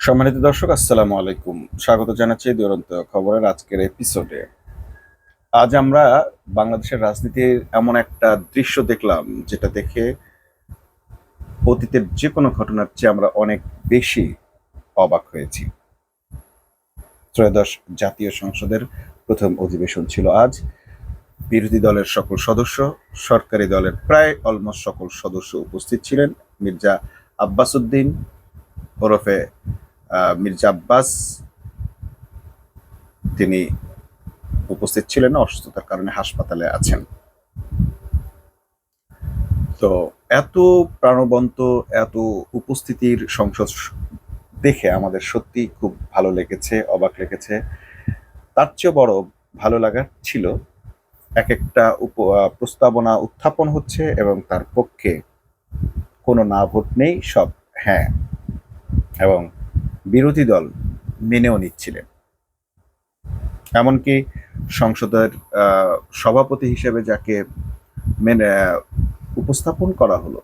সম্মানিত দর্শক, আসসালামু আলাইকুম। স্বাগত জানাচ্ছি দুরন্ত খবরের আজকের এপিসোডে। আজ আমরা বাংলাদেশের রাজনীতির এমন একটা দৃশ্য দেখলাম, যেটা দেখে অতীতের যে কোনো ঘটনার চেয়ে আমরা অনেক বেশি অবাক হয়েছি। ত্রয়োদশ জাতীয় সংসদের প্রথম অধিবেশন ছিল আজ। বিরোধী দলের সকল সদস্য, সরকারি দলের প্রায় অলমোস্ট সকল সদস্য উপস্থিত ছিলেন। মির্জা আব্বাস উদ্দিন ওরফে মির্জা আব্বাস, তিনি উপস্থিত ছিলেন না, অসুস্থতার কারণে হাসপাতালে আছেন। তো এত প্রাণবন্ত, এত উপস্থিতির সংসদ দেখে আমাদের সত্যি খুব ভালো লেগেছে, অবাক লেগেছে। তার চেয়ে বড় ভালো লাগার ছিল এক একটা প্রস্তাবনা উত্থাপন হচ্ছে এবং তার পক্ষে কোনো না ভোট নেই, সব হ্যাঁ, এবং বিরোধী দল মেনেও নিচ্ছিলেন। এমনকি সংসদের সভাপতি হিসেবে যাকে মেনে উপস্থাপন করা হলো,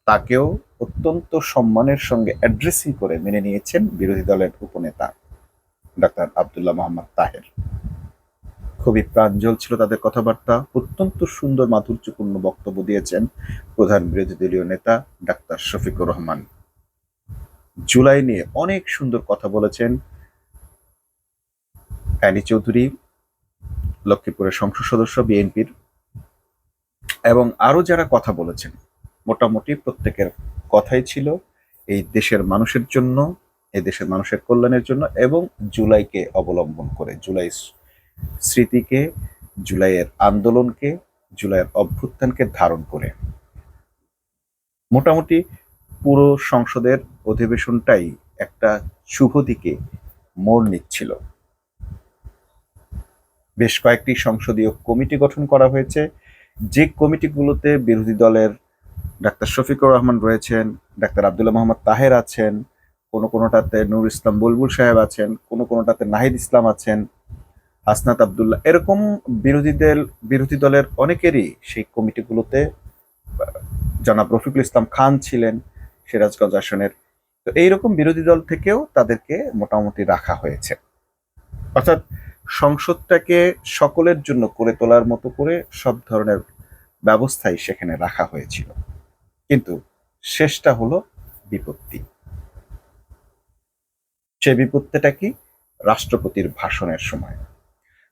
তাকেও অত্যন্ত সম্মানের সঙ্গে অ্যাড্রেসিং করে মেনে নিয়েছেন বিরোধী দলের উপনেতা ডাক্তার আব্দুল্লাহ মোহাম্মদ তাহের। খুবই প্রাঞ্জল ছিল তাদের কথাবার্তা, অত্যন্ত সুন্দর মাধুর্যপূর্ণ বক্তব্য দিয়েছেন প্রধান বিরোধী দলীয় নেতা ডাক্তার শফিকুর রহমান। জুলাই নিয়ে অনেক সুন্দর কথা বলেছেন অ্যানি চৌধুরী, লক্ষ্মীপুরের সংসদ সদস্য বিএনপির, এবং আরো যারা কথা বলেছেন। মোটামুটি প্রত্যেকের কথাই ছিল এই দেশের মানুষের জন্য, এই দেশের মানুষের কল্যাণের জন্য, এবং জুলাইকে অবলম্বন করে, জুলাই স্মৃতিকে, জুলাইয়ের আন্দোলনকে, জুলাইয়ের অভ্যুত্থানকে ধারণ করে। মোটামুটি পুরো সংসদের অধিবেশনটাই একটা শুভ দিকে মোড় নিচ্ছিল। বেশ কয়েকটি সংসদীয় কমিটি গঠন করা হয়েছে, যে কমিটিগুলোতে বিরোধী দলের ডাক্তার শফিকুর রহমান রয়েছেন, ডাক্তার আব্দুল্লাহ মোহাম্মদ তাহের আছেন, কোনোটাতে নুর ইসলাম বুলবুল সাহেব আছেন, কোনোটাতে নাহিদ ইসলাম আছেন, হাসনাত আব্দুল্লাহ, এরকম বিরোধী দলের অনেকেরই সেই কমিটিগুলোতে, জনাব রফিকুল ইসলাম খান ছিলেন সিরাজগঞ্জ আসনের। তো এইরকম বিরোধী দল থেকেও তাদেরকে মোটামুটি রাখা হয়েছে, অর্থাৎ সংসদটাকে সকলের জন্য করে তোলার মতো করে সব ধরনের ব্যবস্থাই সেখানে রাখা হয়েছিল। কিন্তু শেষটা হলো বিপত্তি। সে বিপত্তিটা কি? রাষ্ট্রপতির ভাষণের সময়।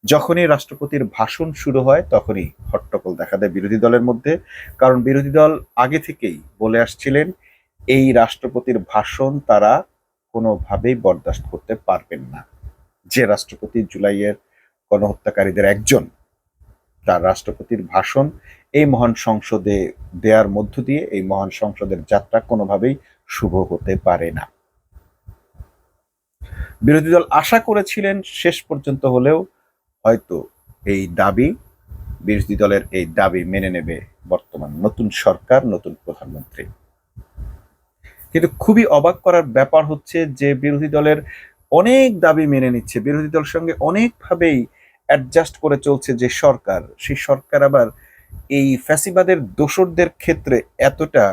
যখনই রাষ্ট্রপতির ভাষণ শুরু হয়, তখনই হট্টগোল দেখা দেয় বিরোধী দলের মধ্যে। কারণ বিরোধী দল আগে থেকেই বলে আসছিলেন, এই রাষ্ট্রপতির ভাষণ তারা কোনোভাবেই বরদাস্ত করতে পারবেন না। যে রাষ্ট্রপতি জুলাইয়ের গণহত্যাকারীদের একজন, তার রাষ্ট্রপতির ভাষণ এই মহান সংসদে দেওয়ার মধ্য দিয়ে এই মহান সংসদের যাত্রা কোনোভাবেই শুভ হতে পারে না। বিরোধী দল আশা করেছিলেন শেষ পর্যন্ত হলেও হয়তো এই দাবি, বিরোধী দলের এই দাবি মেনে নেবে বর্তমান নতুন সরকার, নতুন প্রধানমন্ত্রী। কিন্তু খুবই অবাক করার ব্যাপার হচ্ছে যে বিরোধী দলের অনেক দাবি মেনে নিচ্ছে, বিরোধী দলের সঙ্গে অনেকভাবেই অ্যাডজাস্ট করে চলছে যে সরকার, সেই সরকার আবার এই ফ্যাসিবাদের দোসরদের ক্ষেত্রে এতটা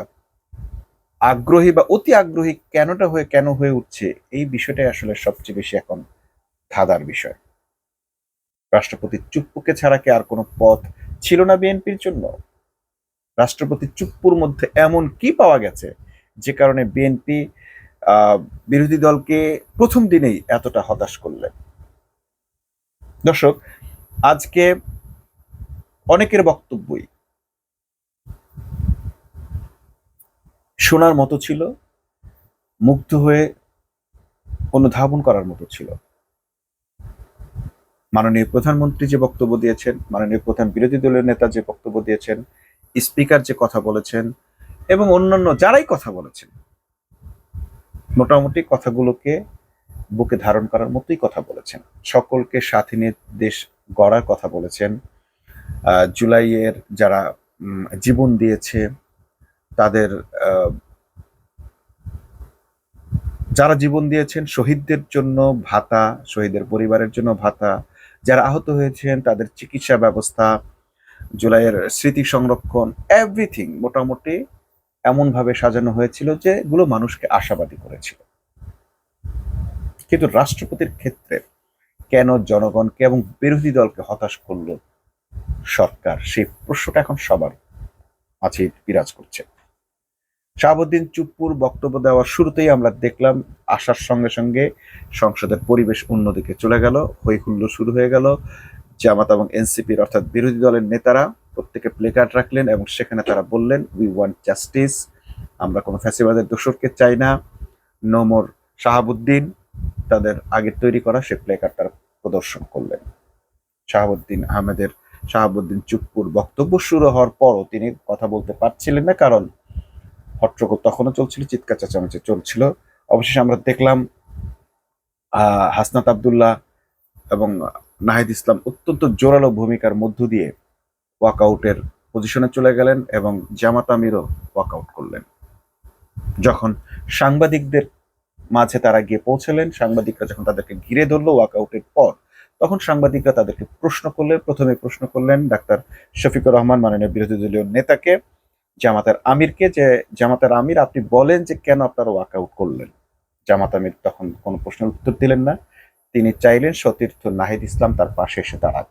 আগ্রহী বা অতি আগ্রহী কেন হয়ে উঠছে, এই বিষয়টাই আসলে সবচেয়ে বেশি এখন ধাঁধার বিষয়। রাষ্ট্রপতির চুপ্পুকে ছাড়া কি আর কোনো পথ ছিল না বিএনপির জন্য? রাষ্ট্রপতি চুপ্পুর মধ্যে এমন কি পাওয়া গেছে যে কারণে বিএনপি বিরোধী দলকে প্রথম দিনেই এতটা হতাশ করলেন? দর্শক, আজকে অনেকের বক্তব্যই শোনার মতো ছিল, মুগ্ধ হয়ে অনুধাবন করার মতো ছিল। মাননীয় প্রধানমন্ত্রী যে বক্তব্য দিয়েছেন, মাননীয় প্রধান বিরোধী দলের নেতা যে বক্তব্য দিয়েছেন, স্পিকার যে কথা বলেছেন, এবং অন্যান্য যারাই কথা বলেছেন, মোটামুটি কথাগুলোকে বুকে ধারণ করার মতোই কথা বলেছেন। সকলকে সাথে নিয়ে দেশ গড়ার কথা বলেছেন। জুলাইয়ের যারা জীবন দিয়েছে, তাদের যারা জীবন দিয়েছেন, শহীদদের জন্য ভাতা, শহীদের পরিবারের জন্য ভাতা, যারা আহত হয়েছেন তাদের চিকিৎসা ব্যবস্থা, জুলাইয়ের স্মৃতি সংরক্ষণ, এভরিথিং মোটামুটি এমনভাবে সাজানো হয়েছিল যে এগুলো মানুষকে আশাবাদী করেছিল। কিন্তু রাষ্ট্রপতির ক্ষেত্রে কেন জনগণকে এবং বিরোধী দলকে হতাশ করলো সরকার, সেই প্রশ্নটা এখন সবার মাঝে বিরাজ করছে। শাহাবুদ্দিন চুপ্পুর বক্তব্য দেওয়ার শুরুতেই আমরা দেখলাম আসার সঙ্গে সঙ্গে সংসদের পরিবেশ অন্যদিকে চলে গেল, হই হুল্লোড় শুরু হয়ে গেল। জামাত এবং এনসিপির অর্থাৎ বিরোধী দলের নেতারা প্রত্যেকে প্লেকার্ড রাখলেন এবং সেখানে তারা বললেন, উই ওয়ান্ট জাস্টিস, আমরা কোনো ফ্যাসিবাদের দোসরকে চাই না, নো মোর শাহাবুদ্দিন। তাদের আগের তৈরি করা সে প্লেকার্ড তারা প্রদর্শন করলেন। শাহাবুদ্দিন চুপ্পুর বক্তব্য শুরু হওয়ার পরও তিনি কথা বলতে পারছিলেন না, কারণ হট্টগোল তখনও চলছিল, চিৎকার চেঁচামেচি চলছিল। অবশেষে আমরা দেখলাম হাসনাত আব্দুল্লাহ এবং নাহিদ ইসলাম অত্যন্ত জোরালো ভূমিকার মধ্য দিয়ে ওয়াকআউটের পজিশনে চলে গেলেন এবং জামাত আমিরও ওয়াকআউট করলেন। যখন সাংবাদিকদের মাঝে তারা গিয়ে পৌঁছলেন, সাংবাদিকরা যখন তাদেরকে ঘিরে ধরলো ওয়াকআউটের পর, তখন সাংবাদিকরা তাদেরকে প্রশ্ন করলেন। প্রথমে প্রশ্ন করলেন ডাক্তার শফিকুর রহমান, মাননীয় বিরোধী দলীয় নেতাকে, জামাতের আমিরকে, যে জামাতের আমির আপনি বলেন যে কেন আপনারা ওয়াকআউট করলেন। জামাত আমির তখন কোনো প্রশ্নের উত্তর দিলেন না। তিনি চাইলেন সতীর্থ নাহিদ ইসলাম তার পাশে এসে দাঁড়ান,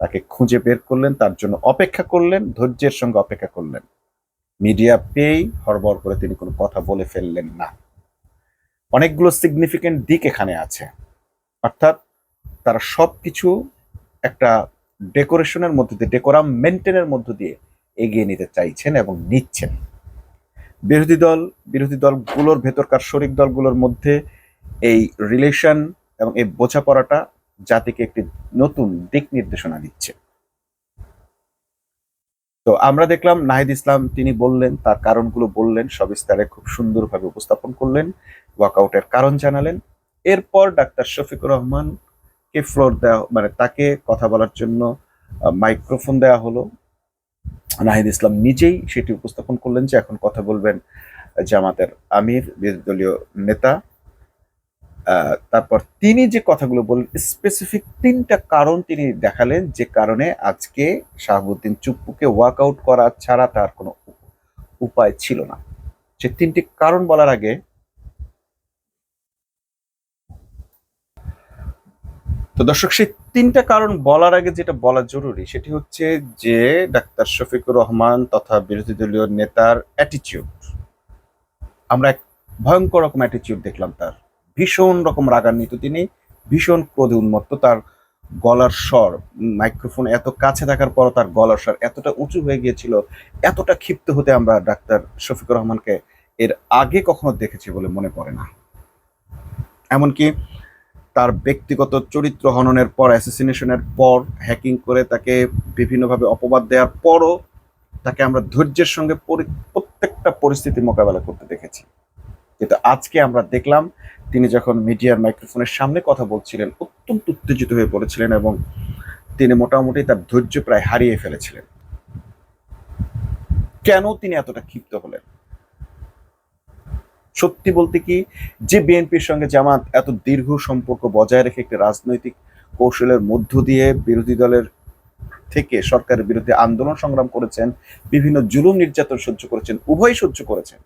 তাকে খুঁজে বের করলেন, তার জন্য অপেক্ষা করলেন, ধৈর্যের সঙ্গে অপেক্ষা করলেন। মিডিয়া পেয়েই হড়বড় করে তিনি কোনো কথা বলে ফেললেন না। অনেকগুলো সিগনিফিকেন্ট দিক এখানে আছে, অর্থাৎ তারা সবকিছু একটা ডেকোরেশনের মধ্য দিয়ে, ডেকোরাম মেনটেনের মধ্য দিয়ে এগিয়ে নিতে চাইছেন এবং নিচ্ছেন। বিরোধী দলগুলোর ভেতরকার শরিক দলগুলোর মধ্যে এই রিলেশন এবং এই বোঝাপড়াটা জাতিকে একটি নতুন দিক নির্দেশনা দিচ্ছে। তো আমরা দেখলাম নাহিদ ইসলাম তিনি বললেন, তার কারণগুলো বললেন, সবিস্তারে খুব সুন্দরভাবে উপস্থাপন করলেন, ওয়াকআউটের কারণ জানালেন। এরপর ডাক্তার শফিকুর রহমানকে ফ্লোর দেওয়া, মানে তাকে কথা বলার জন্য মাইক্রোফোন দেওয়া হলো। নাহিদ ইসলাম নিজেই সেটি উপস্থাপন করলেন যে এখন কথা বলবেন জামাতের আমির, বিরোধী দলীয় নেতা। তারপর তিনি যে কথাগুলো বললেন, স্পেসিফিক 3টা কারণ তিনি দেখালেন, যে কারণে আজকে শাহাবুদ্দিন চুপ্পুকে ওয়াকআউট করা ছাড়া তার কোনো উপায় ছিল না। সে 3টি কারণ বলার আগে তো দর্শক, সেই 3টা কারণ বলার আগে যেটা বলা জরুরি সেটি হচ্ছে যে ডাক্তার শফিকুর রহমান তথা বিরোধী দলীয় নেতার অ্যাটিটিউড। আমরা এক ভয়ঙ্কর রকম অ্যাটিটিউড দেখলাম তার, ভীষণ রকম রাগান্বিত তিনি, ভীষণ ক্রোধে উন্মত্ত। তার গলার স্বর, মাইক্রোফোন এত কাছে থাকার পর তার গলার স্বর এতটা উঁচু হয়ে গিয়েছিল, এতটা ক্ষিপ্ত হতে আমরা ডাক্তার শফিকুর রহমানকে এর আগে কখনো দেখেছি বলে মনে পড়ে না। এমনকি তার ব্যক্তিগত চরিত্র হননের পর, অ্যাসাসিনেশনের পর, হ্যাকিং করে তাকে বিভিন্নভাবে অপবাদ দেওয়ার পরও তাকে আমরা ধৈর্যের সঙ্গে প্রত্যেকটা পরিস্থিতি মোকাবেলা করতে দেখেছি। কিন্তু আজকে আমরা দেখলাম তিনি যখন মিডিয়ার মাইক্রোফোনের সামনে কথা বলছিলেন, অত্যন্ত উত্তেজিত হয়ে পড়েছিলেন এবং তিনি মোটামুটি তার ধৈর্য প্রায় হারিয়ে ফেলেছিলেন। কেন তিনি এতটা ক্ষিপ্ত হলেন? সত্যি বলতে কি, যে বিএনপির সঙ্গে জামাত এত দীর্ঘ সম্পর্ক বজায় রেখে একটি রাজনৈতিক কৌশলের মধ্য দিয়ে বিরোধী দলের থেকে সরকারের বিরুদ্ধে আন্দোলন সংগ্রাম করেছেন, বিভিন্ন জুলুম নির্যাতন সহ্য করেছেন, উভয় সহ্য করেছেন,